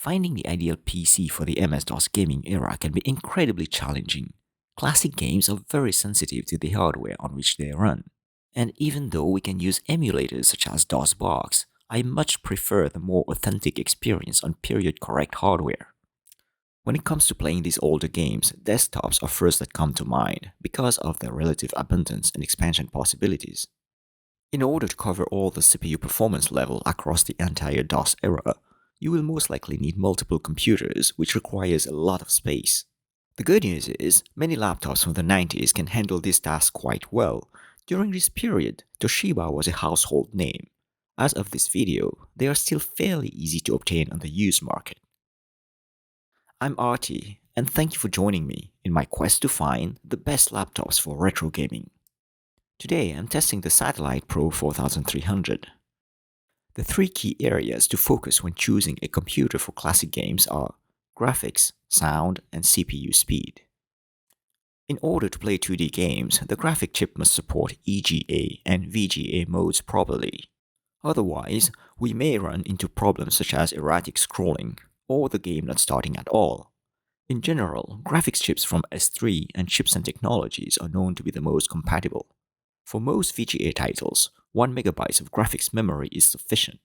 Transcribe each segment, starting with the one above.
Finding the ideal PC for the MS-DOS gaming era can be incredibly challenging. Classic games are very sensitive to the hardware on which they run. And even though we can use emulators such as DOSBox, I much prefer the more authentic experience on period-correct hardware. When it comes to playing these older games, desktops are first that come to mind because of their relative abundance and expansion possibilities. In order to cover all the CPU performance level across the entire DOS era, you will most likely need multiple computers, which requires a lot of space. The good news is, many laptops from the 90s can handle this task quite well. During this period, Toshiba was a household name. As of this video, they are still fairly easy to obtain on the used market. I'm Artie, and thank you for joining me in my quest to find the best laptops for retro gaming. Today, I'm testing the Satellite Pro 4300. The three key areas to focus when choosing a computer for classic games are graphics, sound, and CPU speed. In order to play 2D games, the graphic chip must support EGA and VGA modes properly. Otherwise, we may run into problems such as erratic scrolling, or the game not starting at all. In general, graphics chips from S3 and Chipsen Technologies are known to be the most compatible. For most VGA titles, 1 MB of graphics memory is sufficient.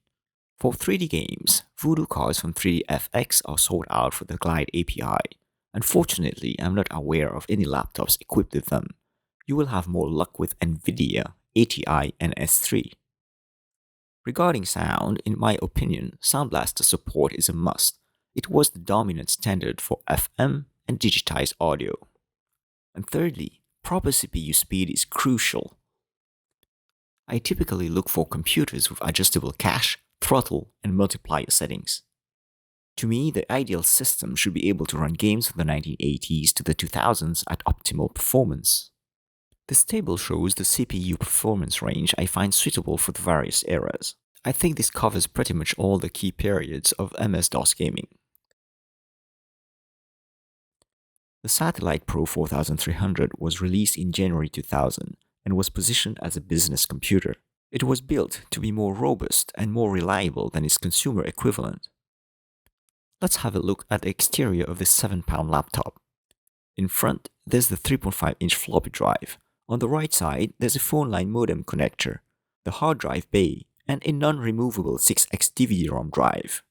For 3D games, Voodoo cards from 3DFX are sold out for the Glide API. Unfortunately, I'm not aware of any laptops equipped with them. You will have more luck with NVIDIA, ATI, and S3. Regarding sound, in my opinion, Sound Blaster support is a must. It was the dominant standard for FM and digitized audio. And thirdly, proper CPU speed is crucial. I typically look for computers with adjustable cache, throttle, and multiplier settings. To me, the ideal system should be able to run games from the 1980s to the 2000s at optimal performance. This table shows the CPU performance range I find suitable for the various eras. I think this covers pretty much all the key periods of MS-DOS gaming. The Satellite Pro 4300 was released in January 2000 and was positioned as a business computer. It was built to be more robust and more reliable than its consumer equivalent. Let's have a look at the exterior of this 7-pound laptop. In front, there's the 3.5-inch floppy drive. On the right side, there's a phone line modem connector, the hard drive bay, and a non-removable 6x DVD-ROM drive.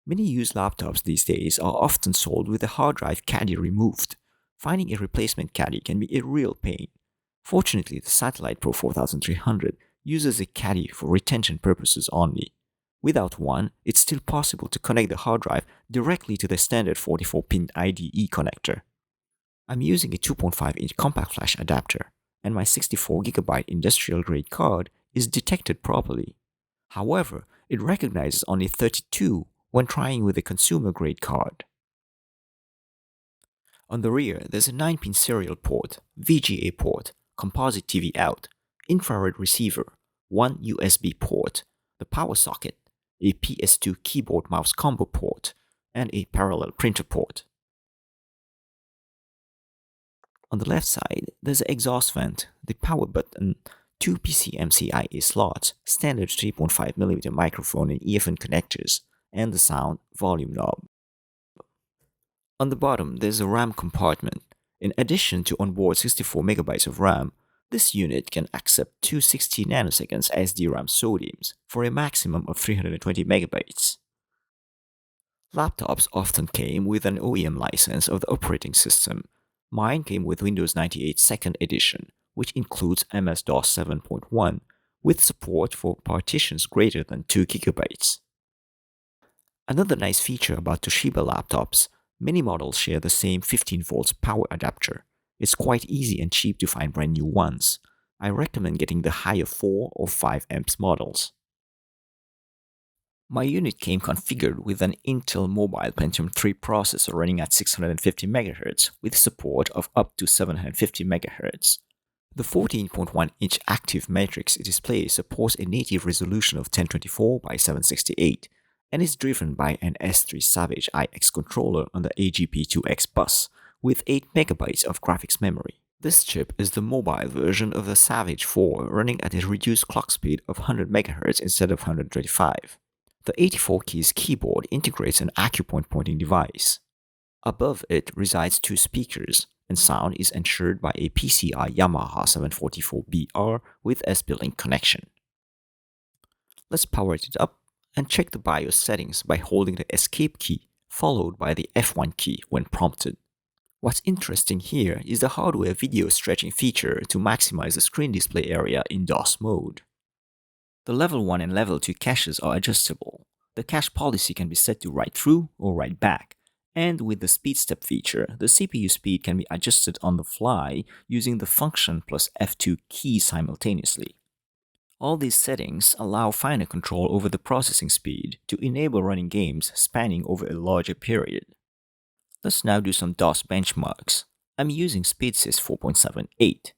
Many used laptops these days are often sold with the hard drive caddy removed. Finding a replacement caddy can be a real pain. Fortunately, the Satellite Pro 4300 uses a caddy for retention purposes only. Without one, it's still possible to connect the hard drive directly to the standard 44-pin IDE connector. I'm using a 2.5-inch compact flash adapter, and my 64GB industrial-grade card is detected properly. However, it recognizes only 32 when trying with a consumer-grade card. On the rear, there's a 9-pin serial port, VGA port, composite TV out, infrared receiver, one USB port, the power socket, a PS2 keyboard mouse combo port, and a parallel printer port. On the left side, there's an exhaust vent, the power button, two PCMCIA slots, standard 3.5mm microphone and earphone connectors, and the sound volume knob. On the bottom, there's a RAM compartment. In addition to onboard 64MB of RAM, this unit can accept two 60 nanoseconds SD-RAM SODIMMs for a maximum of 320MB. Laptops often came with an OEM license of the operating system. Mine came with Windows 98 2nd Edition, which includes MS-DOS 7.1, with support for partitions greater than 2GB. Another nice feature about Toshiba laptops, many models share the same 15V power adapter. It's quite easy and cheap to find brand new ones. I recommend getting the higher 4 or 5 amps models. My unit came configured with an Intel Mobile Pentium 3 processor running at 650MHz with support of up to 750MHz. The 14.1-inch active matrix display supports a native resolution of 1024 by 768 and is driven by an S3 Savage IX controller on the AGP2X bus with 8MB of graphics memory. This chip is the mobile version of the Savage 4 running at a reduced clock speed of 100MHz instead of 125. The 84 keys keyboard integrates an acupoint pointing device. Above it resides two speakers, and sound is ensured by a PCI Yamaha 744BR with S-Built-in connection. Let's power it up and check the BIOS settings by holding the Escape key followed by the F1 key when prompted. What's interesting here is the hardware video stretching feature to maximize the screen display area in DOS mode. The level 1 and level 2 caches are adjustable. The cache policy can be set to write through or write back, and with the speed step feature, the CPU speed can be adjusted on the fly using the function plus F2 key simultaneously. All these settings allow finer control over the processing speed to enable running games spanning over a larger period. Let's now do some DOS benchmarks. I'm using Speedsys 4.78.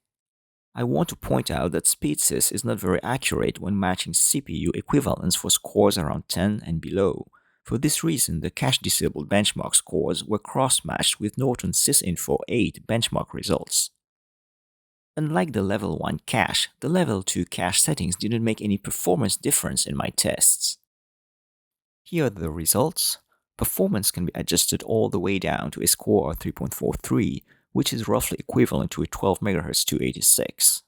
I want to point out that Speedsys is not very accurate when matching CPU equivalents for scores around 10 and below. For this reason, the cache-disabled benchmark scores were cross-matched with Norton sysinfo 8 benchmark results. Unlike the level 1 cache, the level 2 cache settings didn't make any performance difference in my tests. Here are the results. Performance can be adjusted all the way down to a score of 3.43, which is roughly equivalent to a 12 MHz 286.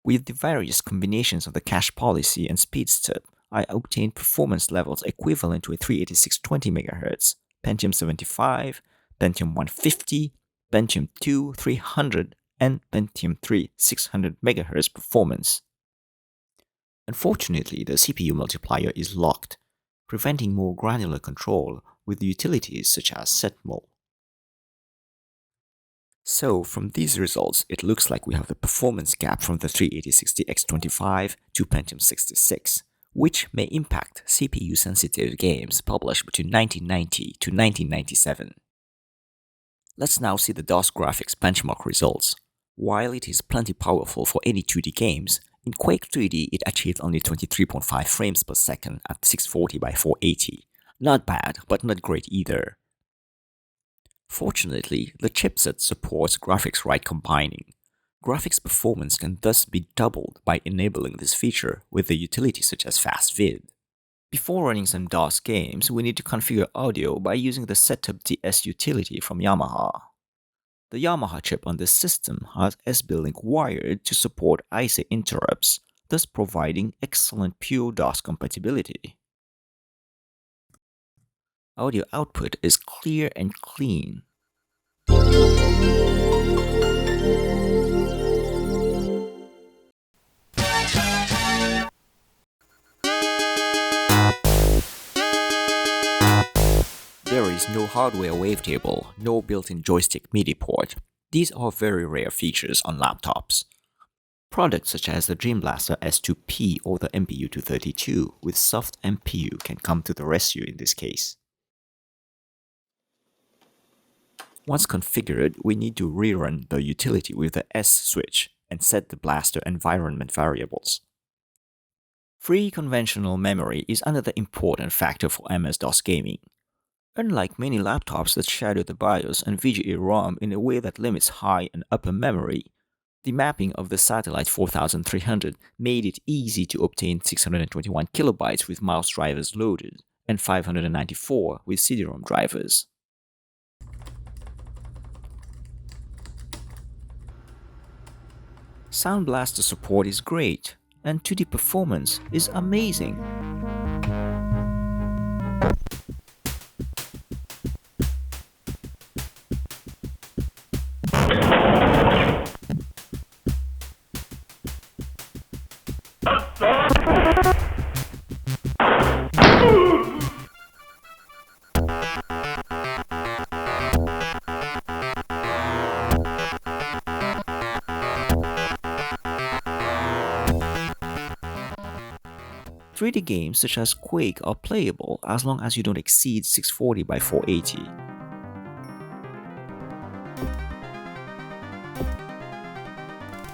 With the various combinations of the cache policy and speed step, I obtained performance levels equivalent to a 386 20 MHz, Pentium 75, Pentium 150, Pentium 2 300, and Pentium 3 600 MHz performance. Unfortunately, the CPU multiplier is locked, preventing more granular control with utilities such as setmul. So, from these results, it looks like we have the performance gap from the 38060X25 to Pentium 66, which may impact CPU-sensitive games published between 1990 to 1997. Let's now see the DOS graphics benchmark results. While it is plenty powerful for any 2D games, in Quake 3D it achieved only 23.5 frames per second at 640 by 480. Not bad, but not great either. Fortunately, the chipset supports graphics write combining. Graphics performance can thus be doubled by enabling this feature with a utility such as FastVid. Before running some DOS games, we need to configure audio by using the Setup DS utility from Yamaha. The Yamaha chip on this system has S-Built-in wired to support ISA interrupts, thus providing excellent pure DOS compatibility. Audio output is clear and clean. There is no hardware wavetable, no built-in joystick MIDI port. These are very rare features on laptops. Products such as the Dream Blaster S2P or the MPU-232 with soft MPU can come to the rescue in this case. Once configured, we need to rerun the utility with the S switch and set the blaster environment variables. Free conventional memory is another important factor for MS-DOS gaming. Unlike many laptops that shadow the BIOS and VGA ROM in a way that limits high and upper memory, the mapping of the Satellite 4300 made it easy to obtain 621 kilobytes with mouse drivers loaded and 594 with CD-ROM drivers. Sound Blaster support is great, and 2D performance is amazing. .3D games such as Quake are playable as long as you don't exceed 640 by 480.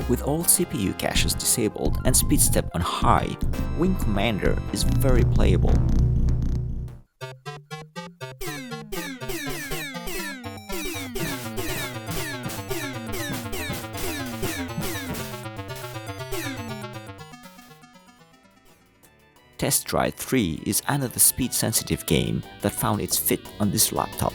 With all CPU caches disabled and speed step on high, Wing Commander is very playable. Test Drive 3 is another speed-sensitive game that found its fit on this laptop.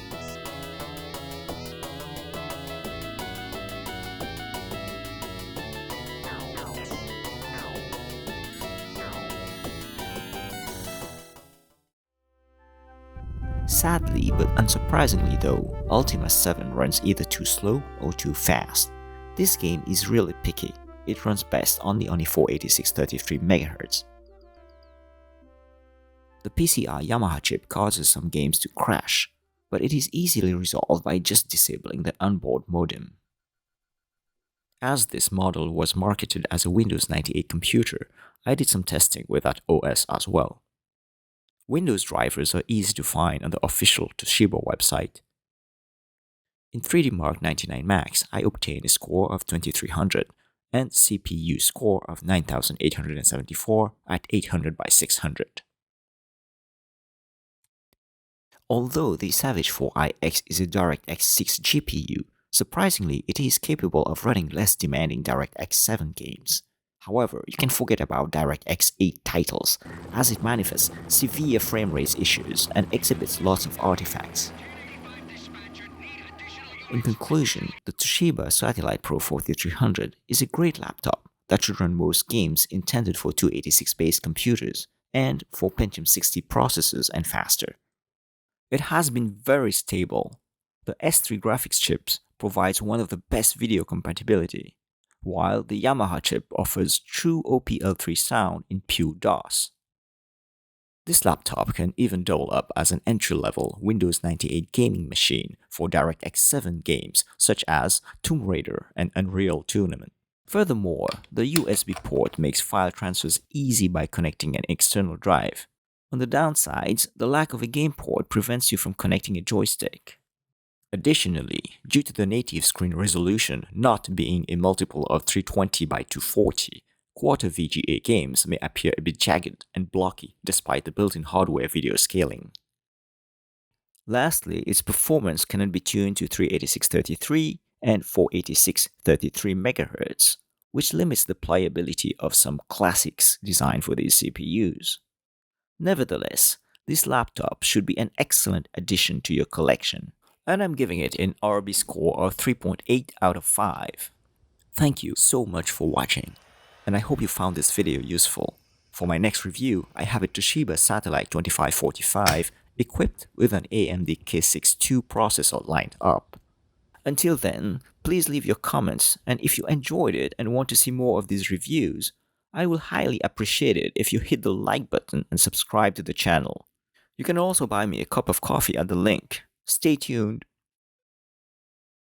Sadly but unsurprisingly though, Ultima 7 runs either too slow or too fast. This game is really picky. It runs best only on a 486-33 MHz. The PCI Yamaha chip causes some games to crash, but it is easily resolved by just disabling the onboard modem. As this model was marketed as a Windows 98 computer, I did some testing with that OS as well. Windows drivers are easy to find on the official Toshiba website. In 3D Mark 99 Max, I obtained a score of 2300 and CPU score of 9874 at 800 by 600. Although the Savage 4iX is a DirectX 6 GPU, surprisingly it is capable of running less demanding DirectX 7 games. However, you can forget about DirectX 8 titles, as it manifests severe frame rate issues and exhibits lots of artifacts. In conclusion, the Toshiba Satellite Pro 4300 is a great laptop that should run most games intended for 286-based computers and for Pentium 60 processors and faster. It has been very stable. The S3 graphics chips provides one of the best video compatibility, while the Yamaha chip offers true OPL3 sound in pure DOS. This laptop can even double up as an entry-level Windows 98 gaming machine for DirectX 7 games such as Tomb Raider and Unreal Tournament. Furthermore, the USB port makes file transfers easy by connecting an external drive. On the downsides, the lack of a game port prevents you from connecting a joystick. Additionally, due to the native screen resolution not being a multiple of 320 by 240, quarter VGA games may appear a bit jagged and blocky despite the built-in hardware video scaling. Lastly, its performance cannot be tuned to 386-33 and 486-33 MHz, which limits the playability of some classics designed for these CPUs. Nevertheless, this laptop should be an excellent addition to your collection, and I'm giving it an RB score of 3.8 out of 5. Thank you so much for watching, and I hope you found this video useful. For my next review, I have a Toshiba Satellite 2545 equipped with an AMD K6-2 processor lined up. Until then, please leave your comments, and if you enjoyed it and want to see more of these reviews, I will highly appreciate it if you hit the like button and subscribe to the channel. You can also buy me a cup of coffee at the link. Stay tuned.